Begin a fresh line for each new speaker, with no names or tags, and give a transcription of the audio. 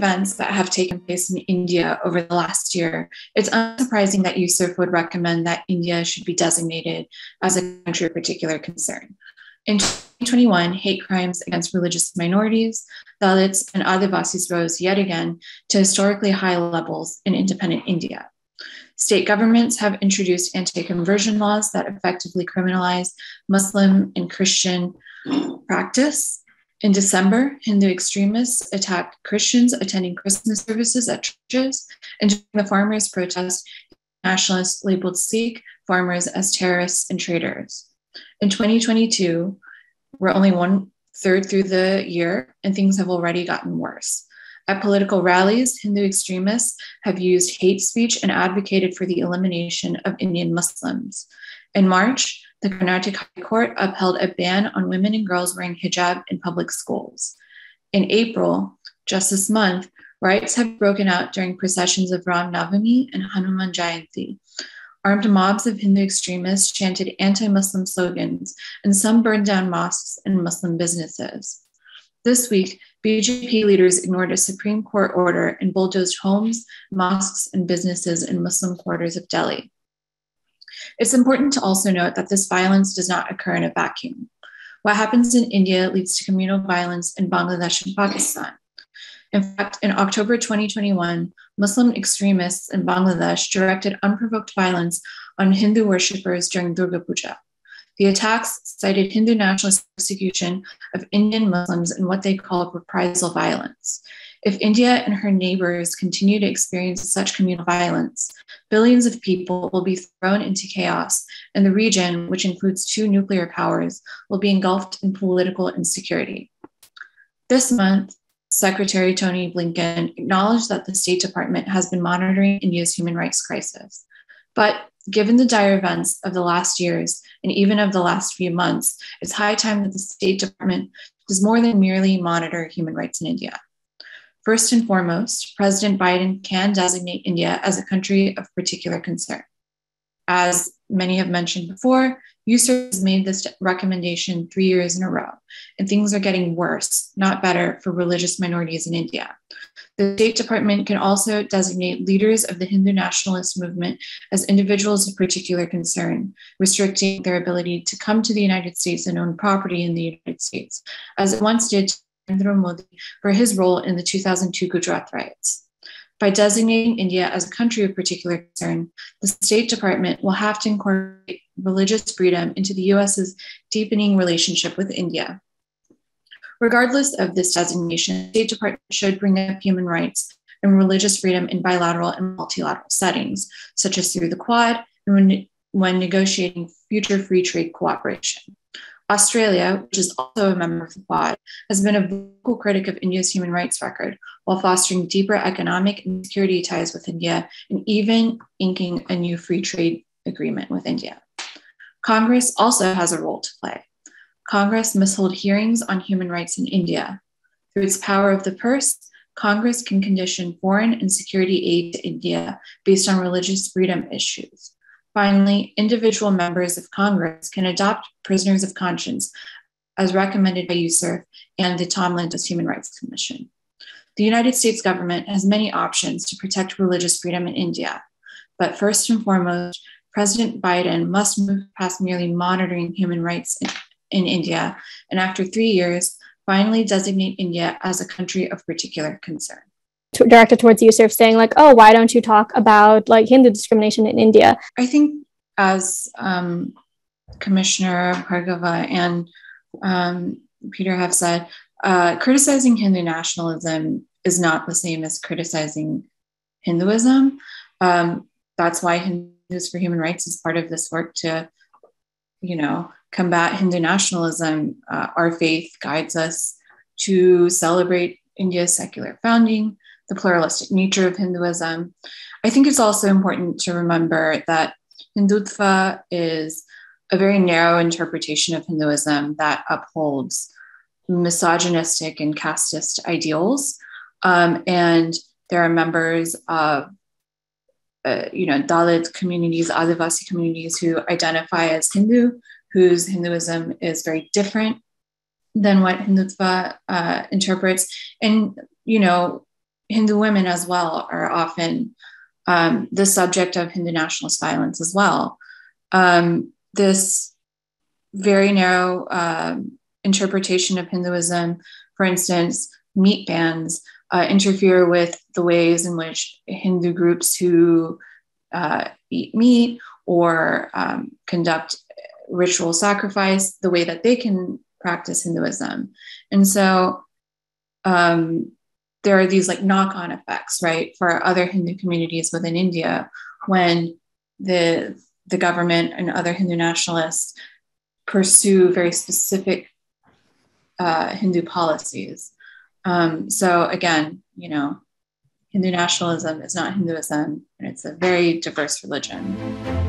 events that have taken place in India over the last year, it's unsurprising that Yusuf would recommend that India should be designated as a country of particular concern. In 2021, hate crimes against religious minorities, Dalits, and Adivasis rose yet again to historically high levels in independent India. State governments have introduced anti-conversion laws that effectively criminalize Muslim and Christian practice. In December, Hindu extremists attacked Christians attending Christmas services at churches, and during the farmers' protest, nationalists labeled Sikh farmers as terrorists and traitors. In 2022, we're only 1/3 through the year, and things have already gotten worse. At political rallies, Hindu extremists have used hate speech and advocated for the elimination of Indian Muslims. In March, the Karnataka High Court upheld a ban on women and girls wearing hijab in public schools. In April, just this month, riots have broken out during processions of Ram Navami and Hanuman Jayanti. Armed mobs of Hindu extremists chanted anti-Muslim slogans, and some burned down mosques and Muslim businesses. This week, BJP leaders ignored a Supreme Court order and bulldozed homes, mosques, and businesses in Muslim quarters of Delhi. It's important to also note that this violence does not occur in a vacuum. What happens in India leads to communal violence in Bangladesh and Pakistan. In fact, in October 2021, Muslim extremists in Bangladesh directed unprovoked violence on Hindu worshippers during Durga Puja. The attacks cited Hindu nationalist persecution of Indian Muslims and what they call reprisal violence. If India and her neighbors continue to experience such communal violence, billions of people will be thrown into chaos, and the region, which includes 2 nuclear powers, will be engulfed in political insecurity. This month, Secretary Tony Blinken acknowledged that the State Department has been monitoring India's human rights crisis. But given the dire events of the last years and even of the last few months, it's high time that the State Department does more than merely monitor human rights in India. First and foremost, President Biden can designate India as a country of particular concern. As many have mentioned before, USER has made this recommendation 3 years in a row, and things are getting worse, not better, for religious minorities in India. The State Department can also designate leaders of the Hindu nationalist movement as individuals of particular concern, restricting their ability to come to the United States and own property in the United States, as it once did to Narendra Modi for his role in the 2002 Gujarat riots. By designating India as a country of particular concern, the State Department will have to incorporate religious freedom into the US's deepening relationship with India. Regardless of this designation, the State Department should bring up human rights and religious freedom in bilateral and multilateral settings, such as through the Quad and when negotiating future free trade cooperation. Australia, which is also a member of the Quad, has been a vocal critic of India's human rights record while fostering deeper economic and security ties with India and even inking a new free trade agreement with India. Congress also has a role to play. Congress must hold hearings on human rights in India. Through its power of the purse, Congress can condition foreign and security aid to India based on religious freedom issues. Finally, individual members of Congress can adopt prisoners of conscience as recommended by USER and the Tom Lantos Human Rights Commission. The United States government has many options to protect religious freedom in India, but first and foremost, President Biden must move past merely monitoring human rights in India, and after 3 years, finally designate India as a country of particular concern.
Directed towards USERF saying like, oh, why don't you talk about like Hindu discrimination in India?
I think as Commissioner Bhargava and Peter have said, criticizing Hindu nationalism is not the same as criticizing Hinduism. That's why Hindus for Human Rights is part of this work to, combat Hindu nationalism. Our faith guides us to celebrate India's secular founding, the pluralistic nature of Hinduism. I think it's also important to remember that Hindutva is a very narrow interpretation of Hinduism that upholds misogynistic and casteist ideals. And there are members of, Dalit communities, Adivasi communities who identify as Hindu, whose Hinduism is very different than what Hindutva interprets. And, Hindu women as well are often the subject of Hindu nationalist violence as well. This very narrow interpretation of Hinduism, for instance, meat bans interfere with the ways in which Hindu groups who eat meat or conduct ritual sacrifice, the way that they can practice Hinduism. And so there are these like knock-on effects, right, for other Hindu communities within India when the government and other Hindu nationalists pursue very specific Hindu policies. So again, you know, Hindu nationalism is not Hinduism, and it's a very diverse religion.